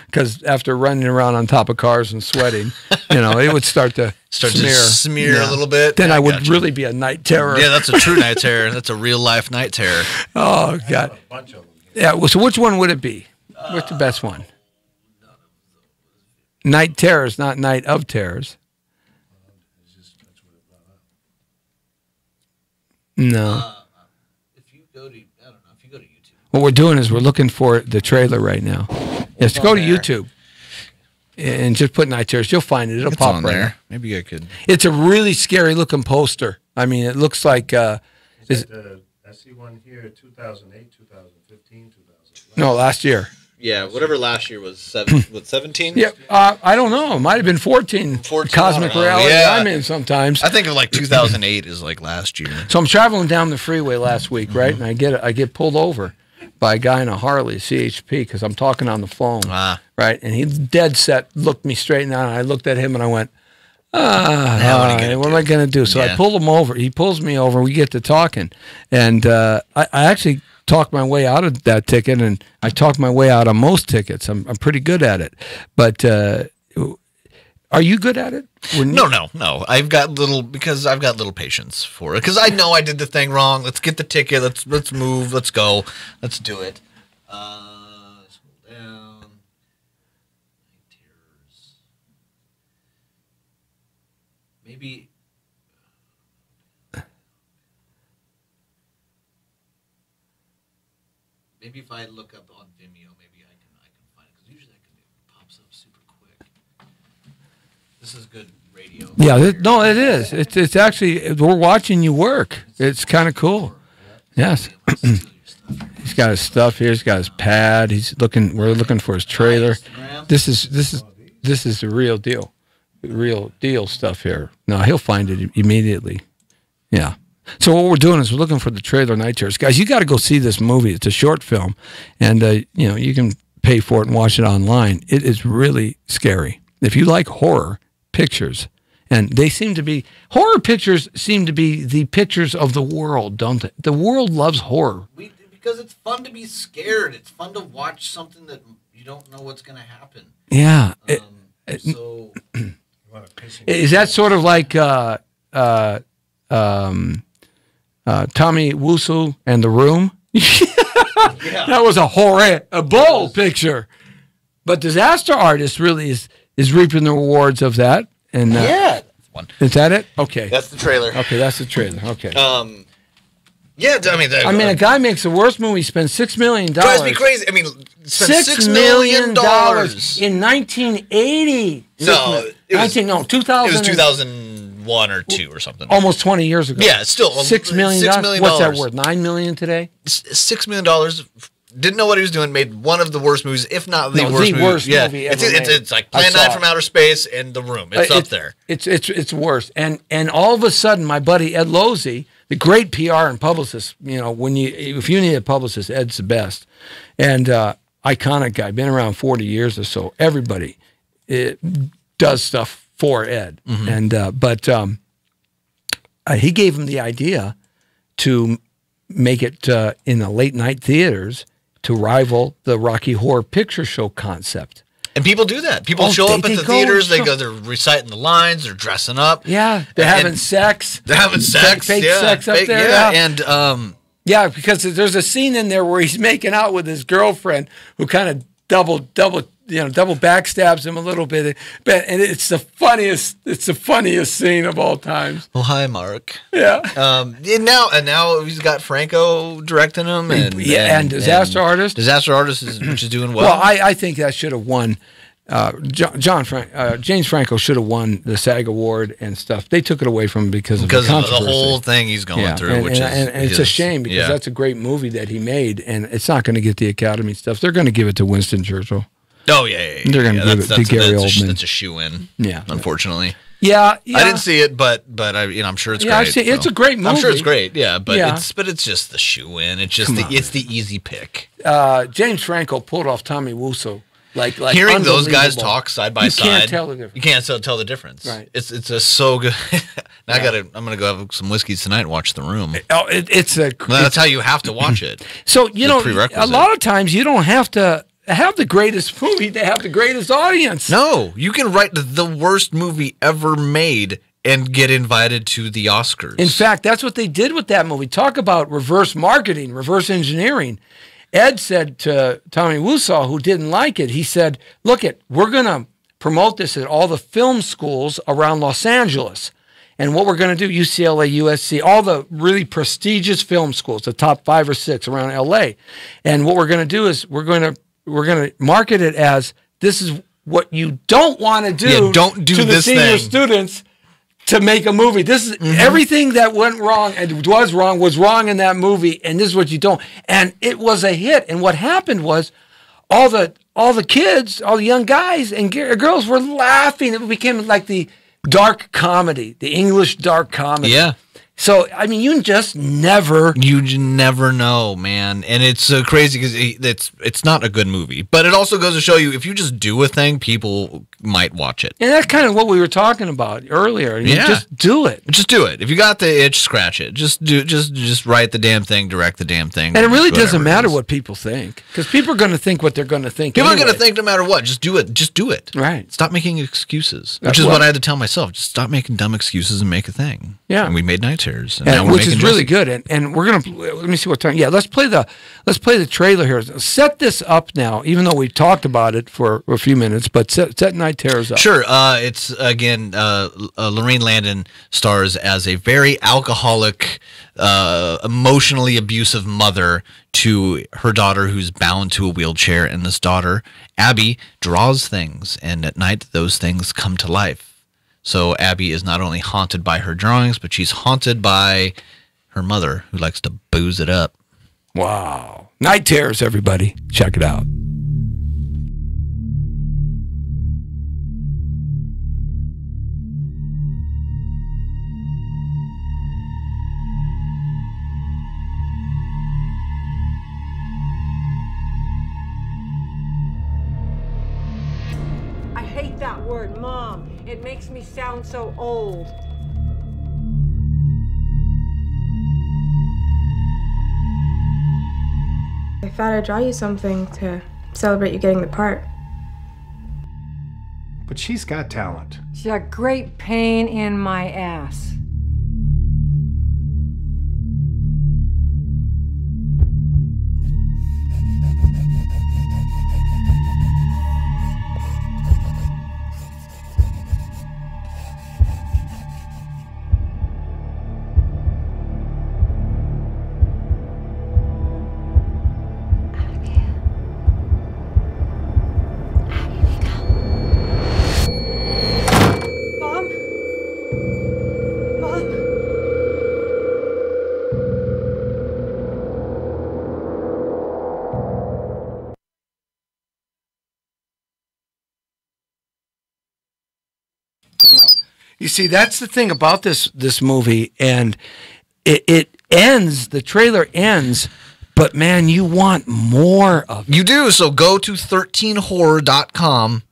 because after running around on top of cars and sweating, it would start to smear a little bit. Then Yeah, I would gotcha. really be a night terror. Yeah, that's a true night terror. That's a real life night terror. Oh, God. A bunch of them. Yeah, well, so which one would it be? What's the best one? Night terrors, not night of terrors. No. If you go to, I don't know, if you go to YouTube. What we're doing is we're looking for the trailer right now. Yes, go to there. YouTube and just put night terrors. You'll find it. It'll It's pop on right there. Maybe I could. It's a really scary looking poster. I mean, it looks like. I see one here, 2008, 2015, 2011. No, last year. Yeah, whatever last year was 17? Yeah, I don't know. It might have been 14. 14, Cosmic I don't know. reality Yeah. I'm in sometimes. I think of like 2008 is like last year. So I'm traveling down the freeway last week, right? And I get pulled over by a guy in a Harley CHP because I'm talking on the phone, right? And he dead set looked me straight down. And I looked at him and I went, what am I going to do? So I pulled him over. He pulls me over. We get to talking, and I actually talked my way out of that ticket, and I talked my way out of most tickets. I'm pretty good at it, but are you good at it? No. I've got little patience for it because I know I did the thing wrong. Let's get the ticket. Let's move. Let's go. Let's do it. Scroll down. Tears. Maybe. Maybe if I look up on Vimeo, maybe I can find it because usually it pops up super quick. This is good radio. Yeah, it is. It's actually, we're watching you work. It's kind of cool. Yes. He's got his stuff here. He's got his pad. We're looking for his trailer. This is the real deal. The real deal stuff here. No, he'll find it immediately. Yeah. So what we're doing is we're looking for the trailer night terrors. Guys, you got to go see this movie. It's a short film, and you can pay for it and watch it online. It is really scary. If you like horror pictures, and horror pictures seem to be the pictures of the world, don't they? The world loves horror. Because it's fun to be scared. It's fun to watch something that you don't know what's going to happen. Yeah. Is that sort of like Tommy Wiseau and The Room? That was a bold picture. But Disaster Artist really is reaping the rewards of that. And That's one. Is that it? Okay. That's the trailer. Okay, that's the trailer. Okay. Yeah, I mean, a guy makes the worst movie, spends $6 million. Drives me crazy. I mean, spent $6 million in 1980. No, it was 2000. It was 2001 or 2 or something. Almost 20 years ago. Yeah, still $6 million. $6 million. What's that worth? $9 million today? $6 million didn't know what he was doing, made one of the worst movies, if not the worst movie. It's like Plan 9 from Outer Space and The Room. It's up there. It's worse. And all of a sudden, my buddy Ed Losey, the great PR and publicist, if you need a publicist, Ed's the best. And iconic guy, been around 40 years or so. Everybody does stuff for Ed. And he gave him the idea to make it in the late night theaters to rival the Rocky Horror Picture Show concept. And people do that. People show up at the theaters. They're reciting the lines. They're dressing up. Yeah, they're having sex. They're having sex. Fake sex up there. Yeah, and yeah, because there's a scene in there where he's making out with his girlfriend, who kind of double backstabs him a little bit, and it's the funniest scene of all times. Well, hi, Mark. Yeah. And now he's got Franco directing him, and Disaster Artist. Disaster Artist which is doing well. Well, I think that should have won. James Franco should have won the SAG award and stuff. They took it away from him because of the controversy. The whole thing he's going through, and it's a shame because that's a great movie that he made, and it's not going to get the Academy stuff. They're going to give it to Winston Churchill. Oh yeah. They're going to give it to Gary Oldman. That's a shoe-in. Yeah, unfortunately. Yeah, I didn't see it, but I'm sure it's great. I've seen, it's a great movie. I'm sure it's great. Yeah, but it's just the shoe-in. It's just it's the easy pick. James Franco pulled off Tommy Wiseau. Like hearing those guys talk side by side, you can't tell the difference. You can't tell the difference. Right. It's just so good. Now I'm gonna go have some whiskeys tonight and watch The Room. Oh, that's how you have to watch it. So a lot of times you don't have to have the greatest movie to have the greatest audience. No, you can write the worst movie ever made and get invited to the Oscars. In fact, that's what they did with that movie. Talk about reverse marketing, reverse engineering. Ed said to Tommy Wiseau, who didn't like it, he said, look, we're going to promote this at all the film schools around Los Angeles. And what we're going to do, UCLA, USC, all the really prestigious film schools, the top 5 or 6 around LA. And what we're going to do is we're going to market it as this is what you don't want to do, don't do to the this senior thing. Students to make a movie. This is everything that went wrong and was wrong in that movie, and this is what you don't. And it was a hit. And what happened was all the kids, all the young guys and girls were laughing. It became like the dark comedy, the English dark comedy. Yeah. So, I mean, you just never know, man. And it's so crazy because it's not a good movie. But it also goes to show you, if you just do a thing, people might watch it. And that's kind of what we were talking about earlier. Just do it. Just do it. If you got the itch, scratch it. Just write the damn thing, direct the damn thing. And it really doesn't matter what people think, because people are going to think what they're going to think. People are going to think no matter what. Just do it. Just do it. Right. Stop making excuses, which is what I had to tell myself. Just stop making dumb excuses and make a thing. Yeah. And we made Night Terrors, which is really good. And we're gonna let me see what time. Yeah, let's play the trailer here. Set this up now, even though we talked about it for a few minutes. But set Night Terrors up. Sure. It's again, Lorraine Landon stars as a very alcoholic, emotionally abusive mother to her daughter who's bound to a wheelchair, and this daughter, Abby, draws things, and at night those things come to life. So Abby is not only haunted by her drawings, but she's haunted by her mother, who likes to booze it up. Wow. Night Terrors, everybody. Check it out. I hate that word, Mom. It makes me sound so old. I thought I'd draw you something to celebrate you getting the part. But she's got talent. She's a great pain in my ass. You see, that's the thing about this movie, and it ends. The trailer ends, but man, you want more of it. You do. So go to 13horror.com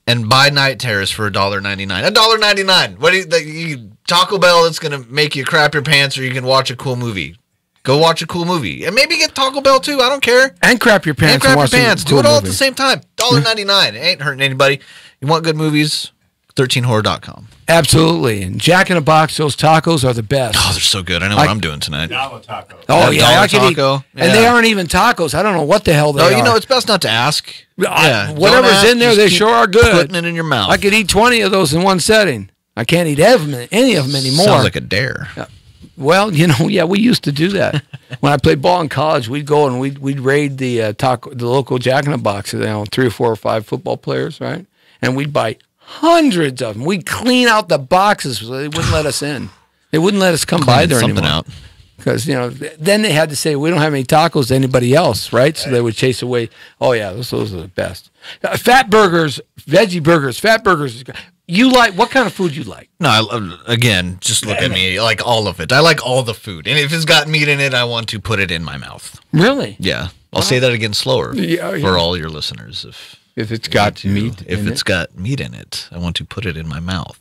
and buy Night Terrors for $1.99. $1.99. What do you Taco Bell? That's gonna make you crap your pants, or you can watch a cool movie. Go watch a cool movie, and maybe get Taco Bell too. I don't care. And crap your pants. And crap your pants. Do it all movie. at the same time. $1.99. It ain't hurting anybody. You want good movies? 13horror.com. Absolutely. And Jack in the Box, those tacos are the best. Oh, they're so good. I know what I'm doing tonight. Dollar taco. Oh, yeah. Dollar I could eat, taco. and they aren't even tacos. I don't know what the hell they are. No, you know, it's best not to ask. Yeah, whatever's ask, in there, just they keep sure are good. Putting it in your mouth. I could eat 20 of those in one setting. I can't eat any of them anymore. Sounds like a dare. Well, you know, yeah, we used to do that. When I played ball in college, we'd go and we'd raid the local Jack in the Box. You know, 3 or 4 or 5 football players, right? And we'd buy hundreds of them. We'd clean out the boxes so they wouldn't let us in. They wouldn't let us come by there something anymore. out. Because, you know, then they had to say, we don't have any tacos to anybody else, right? So they would chase away. Oh, yeah, those are the best. Fat burgers, veggie burgers, fat burgers. You like, what kind of food you like? No, again, just look at me. I like all of it. I like all the food. And if it's got meat in it, I want to put it in my mouth. Really? Yeah. I'll say that again slower Yeah. for all your listeners. If it's got meat If in it's it. got meat in it, I want to put it in my mouth.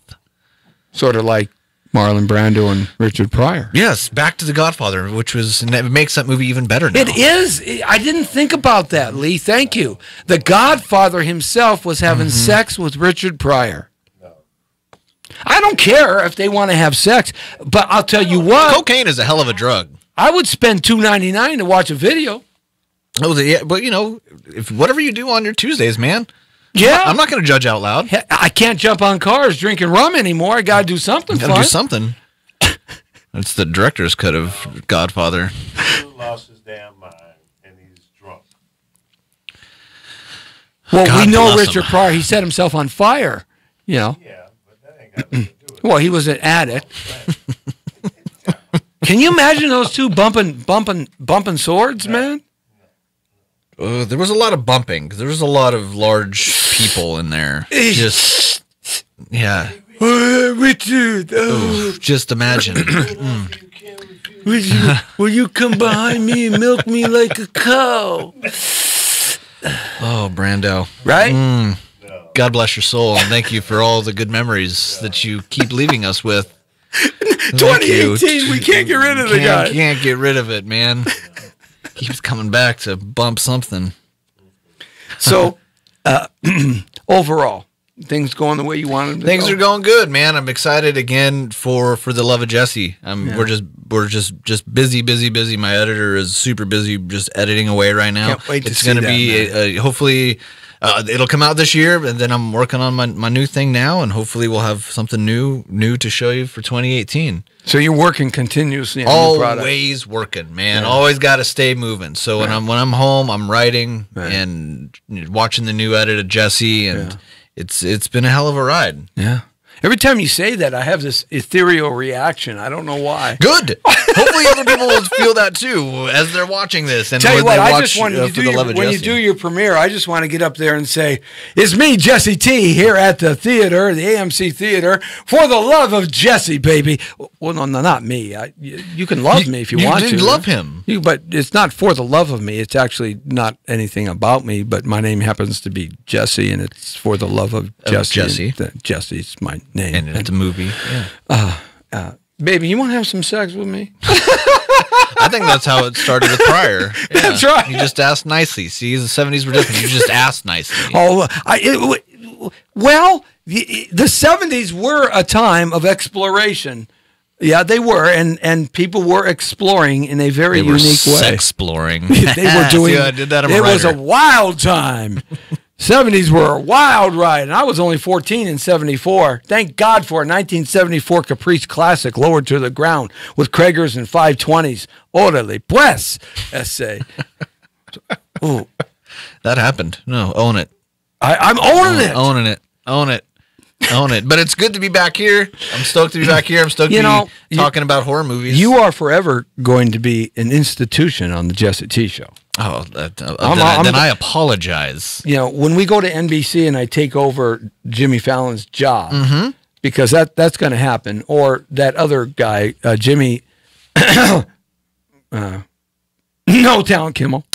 Sort of like Marlon Brando and Richard Pryor. Yes, back to The Godfather, which was, and it makes that movie even better now. It is. I didn't think about that, Lee. Thank you. The Godfather himself was having sex with Richard Pryor. I don't care if they want to have sex, but I'll tell you what. Cocaine is a hell of a drug. I would spend $2.99 to watch a video. Oh, yeah, but you know, if whatever you do on your Tuesdays, man. Yeah. I'm not going to judge out loud. I can't jump on cars drinking rum anymore. I got to do something Got to fun. do something. That's the director's cut of Godfather. He lost his damn mind, and he's drunk. Well, God we know bless Richard him. Pryor. He set himself on fire, you know. Yeah, but that ain't got nothing to do with it. Well, he was an addict. Can you imagine those two bumping swords, man? There was a lot of bumping. There was a lot of large people in there. Just, yeah. Richard, Oof, just imagine. will you come behind me and milk me like a cow? Oh, Brando. Right? God bless your soul, and thank you for all the good memories that you keep leaving us with. 2018, we can't get rid of the guy. Can't get rid of it, man. Keeps coming back to bump something. So, overall, things going the way you wanted them to Things go? are going good, man. I'm excited again for the love of Jesse. We're just busy. My editor is super busy, just editing away right now. Can't wait to it's see going to that, be hopefully it'll come out this year, and then I'm working on my new thing now, and hopefully we'll have something new to show you for 2018. So you're working continuously on the product. Always working, man. Always got to stay moving. So when I'm home, I'm writing and watching the new edit of Jesse, and it's been a hell of a ride. Yeah. Every time you say that, I have this ethereal reaction. I don't know why. Good. Hopefully, other people will feel that too as they're watching this. And Tell you when what, they I watch, just wanted to For do the Love of when you Jesse. do your premiere, I just want to get up there and say, "It's me, Jesse T, here at the theater, the AMC Theater, for the love of Jesse, baby." Well, no, not me. You can love me if you want to. You love him. But it's not for the love of me. It's actually not anything about me. But my name happens to be Jesse, and it's for the love of Jesse. Jesse. Jesse's my name. And it's a movie. Yeah. Baby, you want to have some sex with me? I think that's how it started with Pryor. Yeah. That's right. You just asked nicely. See, the 70s were different. You just asked nicely. Oh, the 70s were a time of exploration. Yeah, they were, and people were exploring in a very They were unique way. Sexploring. They were doing. See, I did that. I'm a it was a writer. wild time. 70s were a wild ride, and I was only 14 in 74. Thank God for a 1974 Caprice Classic lowered to the ground with Kragers and 520s. Orale, pues, essay. Ooh, That happened. No, own it. I'm owning it. Owning it. Own it. Own it. But it's good to be back here. I'm stoked to be back here. I'm stoked to be talking about horror movies. You are forever going to be an institution on the Jesse T Show. Oh, then I apologize. You know, when we go to NBC and I take over Jimmy Fallon's job, because that's going to happen. Or that other guy, Jimmy, no Talent Kimmel.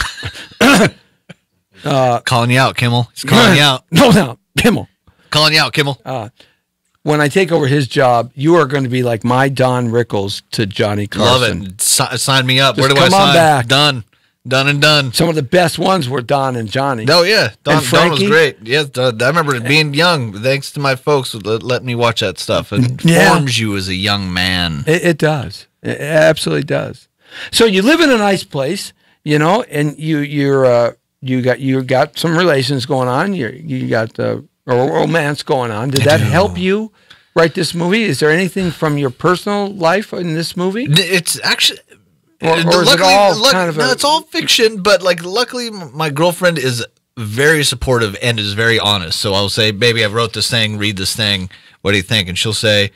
Calling you out, Kimmel. He's calling you out. No Talent Kimmel. Calling you out, Kimmel. When I take over his job, you are going to be like my Don Rickles to Johnny Carson. Love it. Sign me up. Just Where do I come sign? on back. Done. Done and done. Some of the best ones were Don and Johnny. Oh, yeah. Don was Frankie? great. Yes, I remember being young, thanks to my folks who let me watch that stuff. It forms you as a young man. It does. It absolutely does. So you live in a nice place, you know, and you got some relations going on. You got a romance going on. Did that help you write this movie? Is there anything from your personal life in this movie? It's actually... Or is it all kind of it's all fiction, but like luckily my girlfriend is very supportive and is very honest. So I'll say, baby, I wrote this thing, read this thing. What do you think? And she'll say,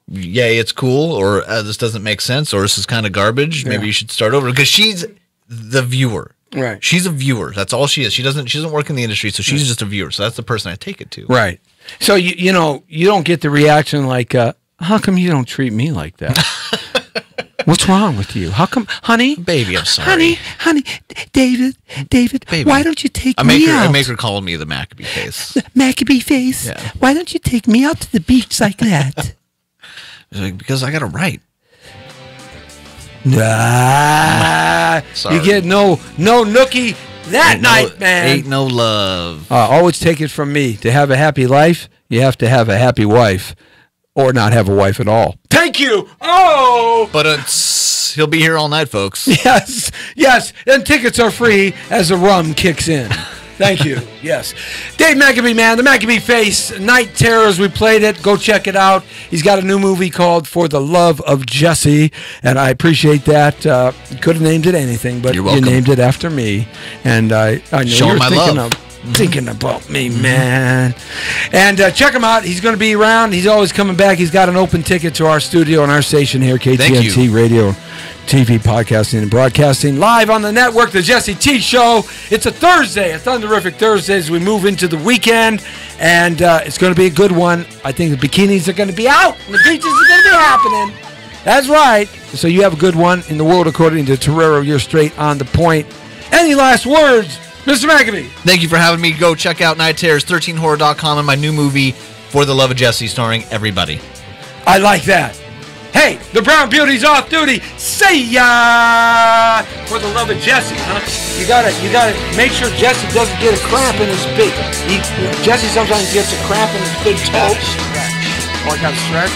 yay, it's cool, or this doesn't make sense, or this is kind of garbage. Maybe you should start over. Because she's the viewer. Right. She's a viewer. That's all she is. She doesn't work in the industry, so she's just a viewer. So that's the person I take it to. Right. So you know, you don't get the reaction like, how come you don't treat me like that? What's wrong with you? How come, honey? Baby, I'm sorry. Honey, David, Baby, why don't you take me out? I make her call me the Maccabee face. Maccabee face? Yeah. Why don't you take me out to the beach like that? Because I got to write. You get no nookie that night, man. Ain't no love. Always take it from me. To have a happy life, you have to have a happy wife. Or not have a wife at all. Thank you. Oh! But he'll be here all night, folks. Yes. And tickets are free as the rum kicks in. Thank you. Yes. Dave Maccabee, man. The Maccabee Face. Night Terrors. We played it. Go check it out. He's got a new movie called For the Love of Jesse. And I appreciate that. You could have named it anything, but you named it after me. And I know you're thinking about me, man. And check him out. He's going to be around. He's always coming back. He's got an open ticket to our studio and our station here, KTNT Radio, TV, podcasting, and broadcasting live on the network, The Jesse T Show. It's a Thursday, a thunderific Thursday as we move into the weekend, and it's going to be a good one. I think the bikinis are going to be out, and the beaches are going to be happening. That's right. So you have a good one in the world, according to Torrero. You're straight on the point. Any last words, Mr. Maccabee? Thank you for having me. Go check out Night Terrors, 13horror.com, and my new movie, For the Love of Jesse, starring everybody. I like that. Hey, the Brown Beauty's off duty. See ya! For the Love of Jesse, huh? You gotta make sure Jesse doesn't get a cramp in his big. Jesse sometimes gets a cramp in his big toe. Oh, I gotta stretch.